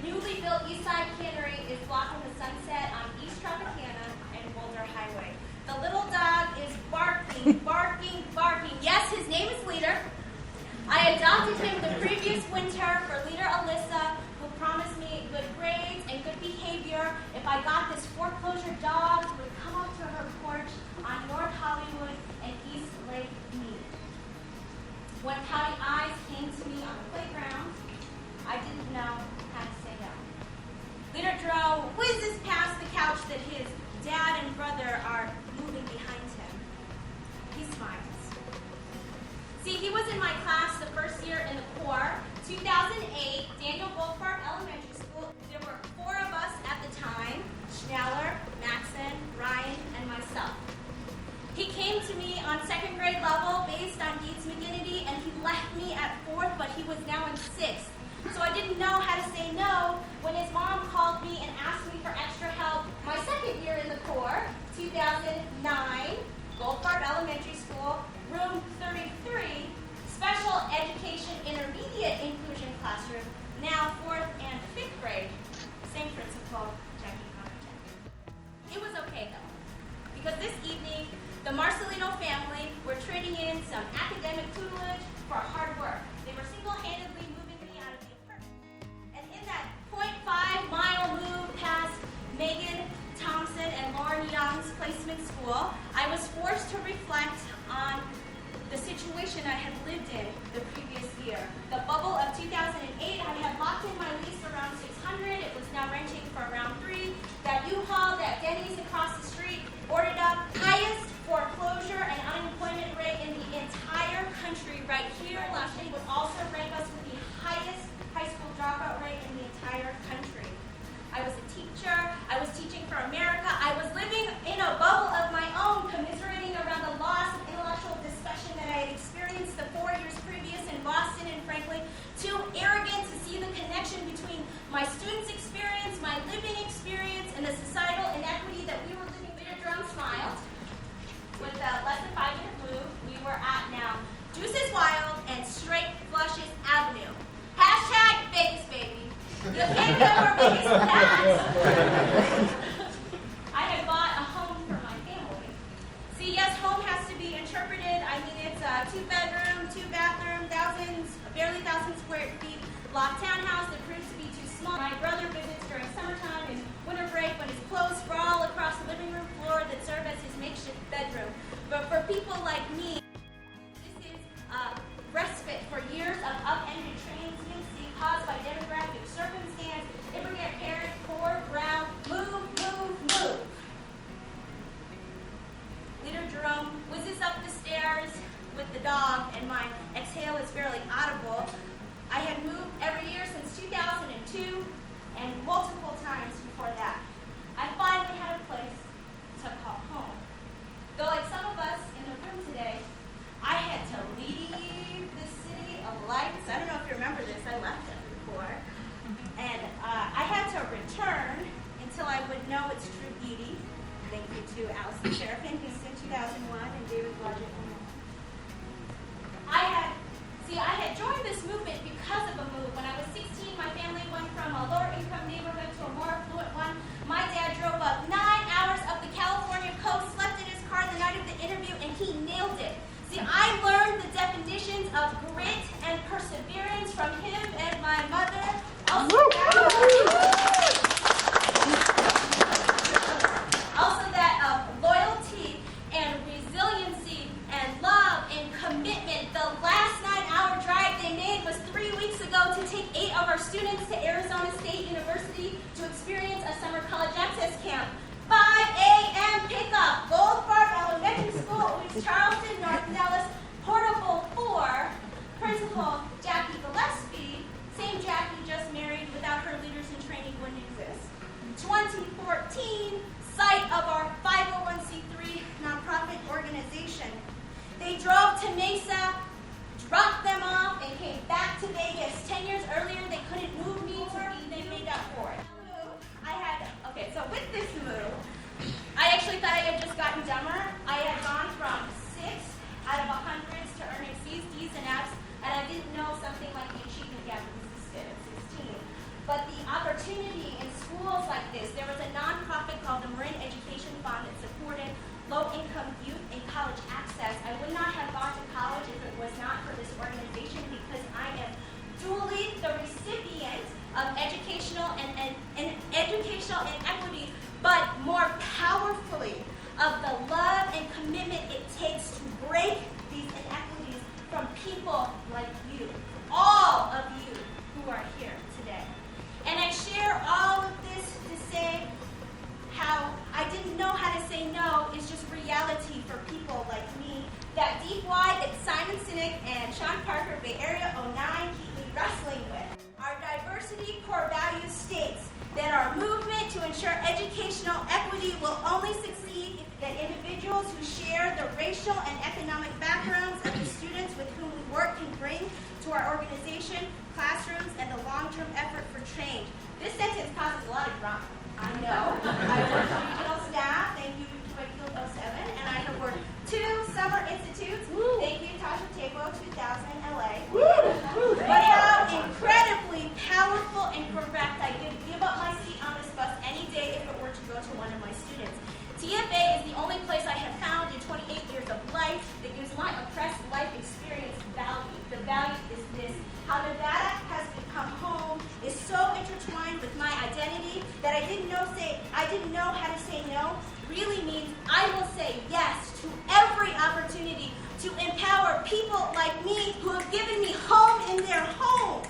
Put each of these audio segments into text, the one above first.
Newly built Eastside Cannery is blocking the sunset on East Tropicana and Boulder Highway. The little dog is barking, barking, barking. Yes, his name is Leader. I adopted him the previous winter for Leader Alyssa, who promised me good grades and good behavior if I got this foreclosure dog who would come up to her porch on North Hollywood and East Lake Mead. When pouty eyes came to me on the playground, I didn't know how to say no. Leader Dro whizzes past the couch that his dad and brother are moving behind him. He smiles. See, he was in my class the first year in the Corps, 2008, Daniel Goldfarb Elementary School. There were 4 of us at the time, Schneller, Maxon, Ryan, and myself. He came to me on 2nd grade level based on Gates McGinnity, and he left me at 4th, but he was now in 6th. So I didn't know how to say no when his mom called me and asked me for extra help my 2nd year in the Corps, 2009, Goldfarb Elementary School, room 33, special education intermediate inclusion classroom, now 4th and 5th grade. Same principal, Jackie Connerton. It was okay though, because this evening, the Marcelino family were trading in some academic tutelage for hard work. They were single-handedly moving me out of the apartment. And in that 0.5-mile move past Megan Thompson and Lauren Young's placement school, I was forced to reflect on the situation I had lived in the previous year. The bubble of 2008, I had locked in my lease around 600. It was now renting for around 3. That U-Haul, that Denny's across the street, boarded up, highest foreclosure and unemployment rate in the entire country right here. Washington would also rank us with the highest high school dropout rate in the entire country. I was a teacher. I was teaching for America. I was living in a bubble of my own, commiserating around the loss of intellectual discussion that I had experienced the 4 years previous in Boston and frankly, too arrogant to see the connection between my students' experience, my living experience, and the societal inequity that we were living. Leader Drum smiled. With the less than 5-year move, we were at now Deuces Wild and Straight Flushes Avenue. Hashtag Vegas, baby. You can't get more Vegas than that. I had bought a home for my family. See, yes, home has to be interpreted. I mean, it's a 2-bedroom, 2-bathroom, barely 1,000 square feet block townhouse that proves to be too small. My brother visits during summertime and winter break when his clothes sprawl across the living room floor that serve as his makeshift bedroom. But for people like me, this is respite for years of upended transparency caused by demographic circumstance, immigrant parent, poor, brown, move. Leader Jerome whizzes up the stairs with the dog, and my exhale is barely audible. I had moved every year since 2002 and multiple times before that. I finally had a place to call home. Though like some of us in the room today, I had to leave the city of lights. I don't know if you remember this, I left it before. And I had to return until I would know its true beauty. Thank you to Allison Sheriff in Houston, 2001, and David Blodgett. I had joined this movement because of a move. When I was 16, my family went from a lower income neighborhood to a more affluent one. My dad drove up 9 hours up the California coast, slept in his car the night of the interview, and he nailed it. See, I learned the definitions of grit and perseverance from him and my mother. Also that of loyalty and resiliency and love and commitment. The last 9-hour drive they made was 3 weeks ago to take 8 of our students to Arizona State University to experience a summer college access camp. 5 a.m. pickup, Goldfarb Elementary School, East Charleston, North Nellis, Portable 4, Principal Jackie Gillespie, same Jackie just married without her leaders in training wouldn't exist. 2014, site of our 501c3 nonprofit organization. They drove to Mesa, dropped them off, and came back to Vegas. 10 years earlier, they couldn't move me to be, they made up for it. So with this move, I actually thought I had just gotten dumber. I had gone from 6 out of 100s to earning C's, D's, and F's, and I didn't know something like the achievement gap existed at 16. But the opportunity in schools like this. There was a nonprofit called the Marin Education Fund that supported low-income youth and college access. I would not have gone to college if it was not for this organization, because I am duly the recipient of educational and equity, but more powerfully of the love and commitment it takes to break these inequities from people like you, all of you who are here today. And I share all of this to say how I didn't know how to say no is just reality for people like me. That deep why that Simon Sinek and Sean Parker, Bay Area 09, keep me wrestling with. Our diversity core value states that our movement to ensure educational equity will only succeed if that individuals who share the racial and economic backgrounds of the students with whom we work can bring to our organization, classrooms, and the long-term effort for change. This sentence causes a lot of drama. I know. I work for regional staff. Thank you to Wakefield 07. And I have worked 2 summer institutes. Woo. Thank you, Tasha Tabo, 2000 LA. But how incredibly powerful and correct I could give up my seat on this bus any day if it were to go to one of my students. TFA is the only place I have found in 28 years of life that gives my oppressed life experience value. The value is this: how Nevada has become home is so intertwined with my identity that I didn't know how to say no really means I will say yes to every opportunity to empower people like me who have given me home in their home.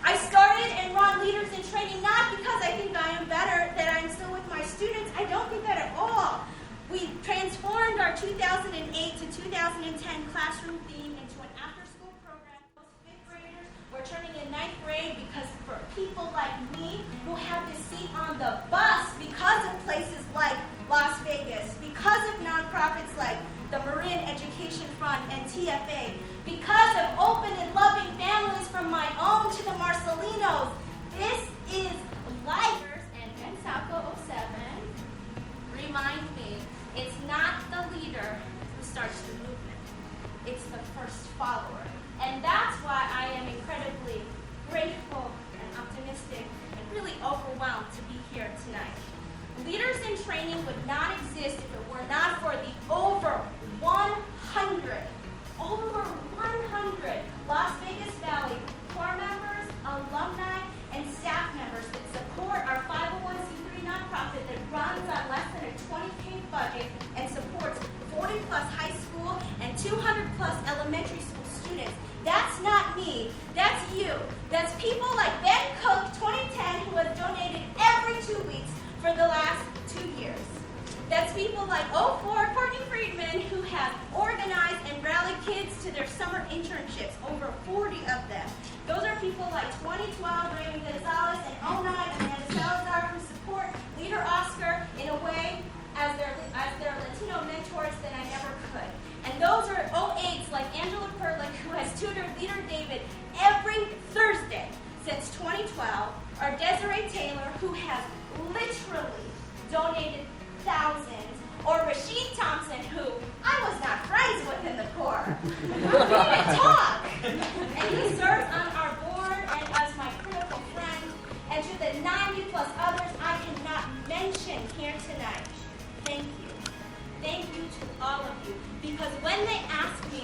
I started and run Leaders in Training not because I think I am better, that I'm still with my students. I don't think that at all. We transformed our 2008 to 2010 classroom theme into an after-school program. Most 5th graders were turning in 9th grade because for people like me who have this seat on the bus because of places like Las Vegas, because of nonprofits like the Marin Education Fund and TFA, because of open and loving families from my own to the Marcelinos. This is life. And Pensaco 07 remind me, it's not the leader who starts the movement. It's the first follower. And that's why I am incredibly grateful and optimistic and really overwhelmed to be here tonight. Leaders in Training would not exist if it were not for the over 100 Las Vegas Valley core members, alumni, and staff members that support our 501c3 nonprofit that runs on less than a $20K budget and supports 40+ high school and 200+ elementary school students. That's not me. That's you. That's people like Ben Cook, 2010, who has donated every 2 weeks for the last 2 years. That's people like 04 Courtney Friedman, who have organized and rallied kids to their summer internships, over 40 of them. Those are people like 2012 Raymond Gonzalez and 09 Amanda Salazar, who support Leader Oscar in a way as their Latino mentors that I never could. And those are 08s like Angela Perlick, who has tutored Leader David every Thursday since 2012, or Desiree Taylor, who has literally donated thousands, or Rashid Thompson, who I was not friends with in the Corps. We didn't talk. And he serves on our board and as my critical friend. And to the 90+ others I cannot mention here tonight, thank you. Thank you to all of you. Because when they ask me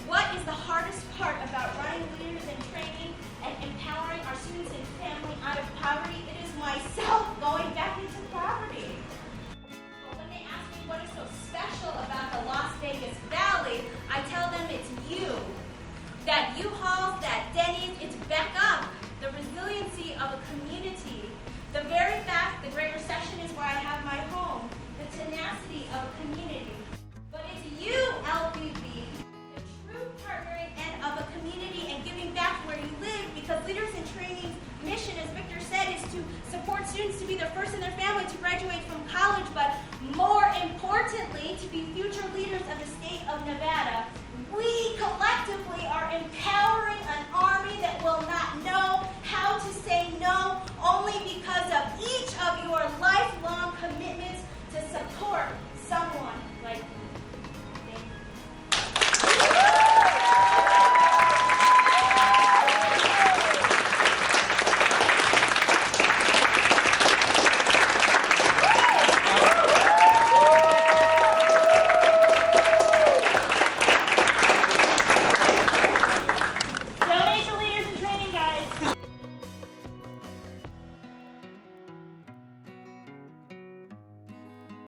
what is the hardest part about running Leaders in Training and empowering our students and family out of poverty, it is myself going back into the